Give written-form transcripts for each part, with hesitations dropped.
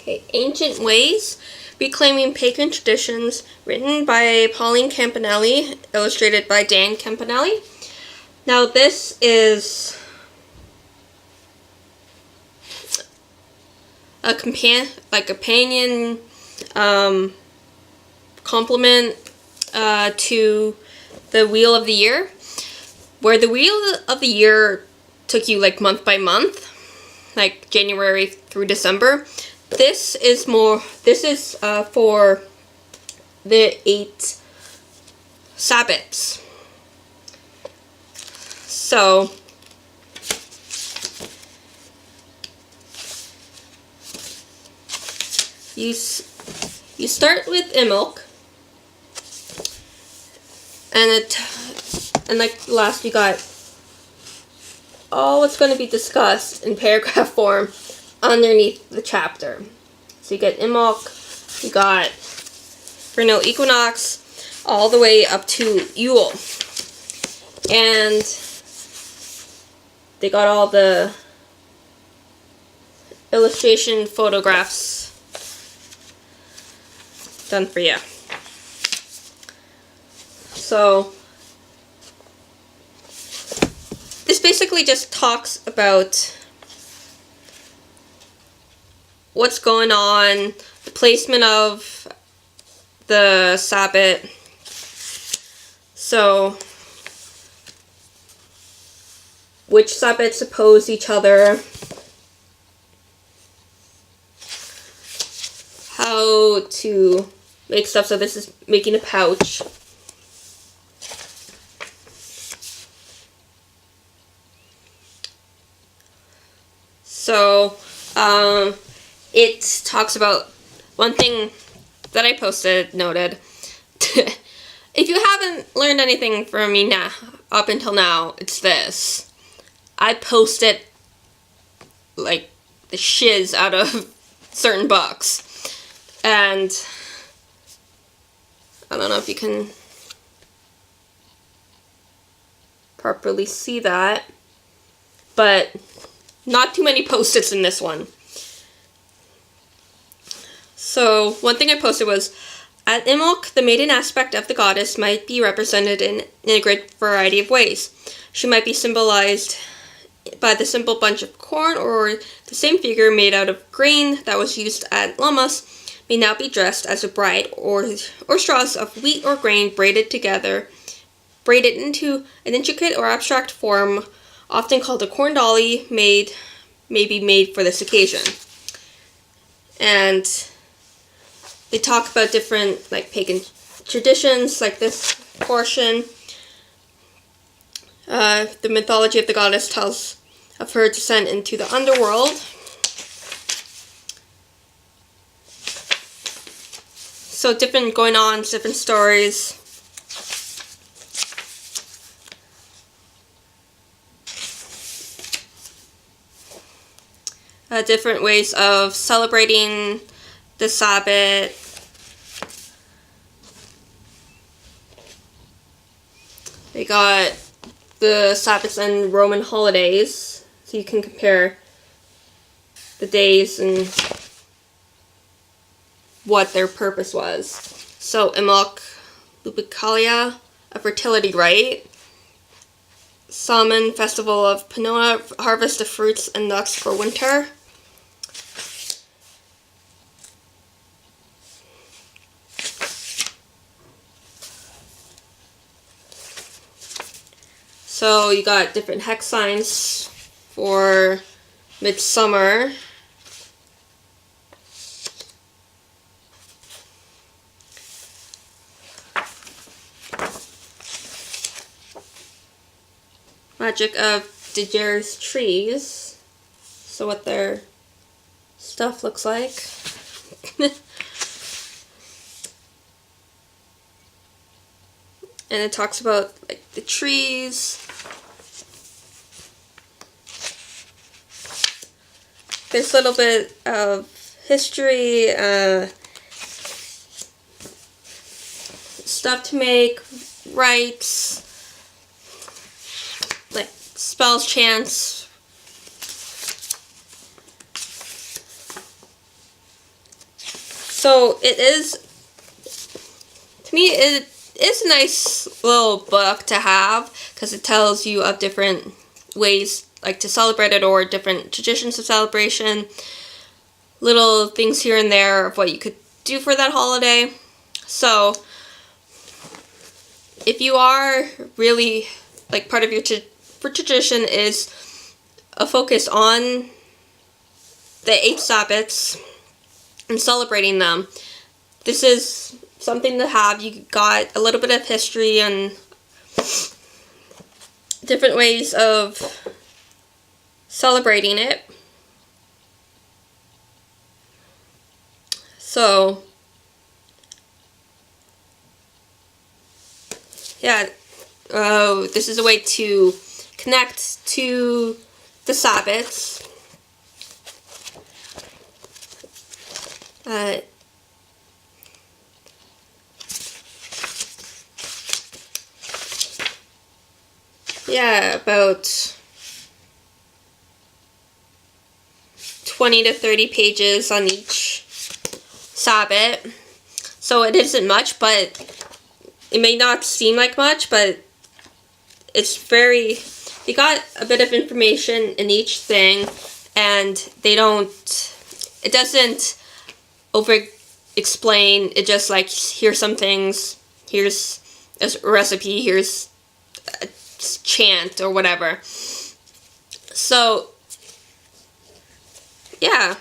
Okay, Ancient Ways, Reclaiming Pagan Traditions, written by Pauline Campanelli, illustrated by Dan Campanelli. Now this is a companion complement to the Wheel of the Year, where the Wheel of the Year took you like month by month, like January through December. This is for the 8 Sabbats. So you start with Imbolc, and like last you got all what's going to be discussed in paragraph form underneath the chapter. So you get Imbolc, you got Vernal Equinox, all the way up to Yule. And they got all the illustration photographs done for you. So this basically just talks about what's going on, the placement of the Sabbat. So which Sabbats oppose each other, how to make stuff. So this is making a pouch. So it talks about one thing that I posted, noted. If you haven't learned anything from me now, up until now, it's this. I posted like the shiz out of certain books. And I don't know if you can properly see that, but not too many post-its in this one. So one thing I posted was, at Imbolc, the maiden aspect of the goddess might be represented in a great variety of ways. She might be symbolized by the simple bunch of corn, or the same figure made out of grain that was used at Lammas may now be dressed as a bride, or straws of wheat or grain braided into an intricate or abstract form, often called a corn dolly, may be made for this occasion. And they talk about different like pagan traditions, like this portion. The mythology of the goddess tells of her descent into the underworld. So different going-ons, different stories. Different ways of celebrating the Sabbat. They got the Sabbats and Roman holidays, so you can compare the days and what their purpose was. So Imbolc, Lupercalia, a fertility rite. Samhain, festival of Pinona, harvest of fruits and nuts for winter. So you got different hex signs for midsummer. Magic of Dejir's trees. So what their stuff looks like. And it talks about like the trees. There's a little bit of history, stuff to make, rites, like spells, chants. So it is, to me, it is a nice little book to have because it tells you of different ways like to celebrate it or different traditions of celebration, little things here and there of what you could do for that holiday. So if you are really like part of your tradition is a focus on the 8 Sabbats and celebrating them, this is something to have. You got a little bit of history and different ways of celebrating it. So yeah, this is a way to connect to the Sabbats. Yeah, about 20 to 30 pages on each Sabbat. So it isn't much, but it may not seem like much, but it's very, you got a bit of information in each thing, and they don't, it doesn't over explain, it just like, here's some things, here's a recipe, here's a chant or whatever. So yeah,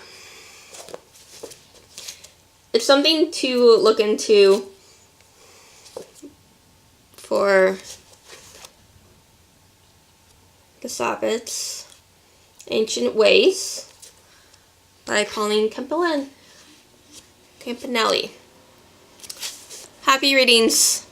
it's something to look into for the Sabbats, Ancient Ways by Pauline Campanelli. Happy readings.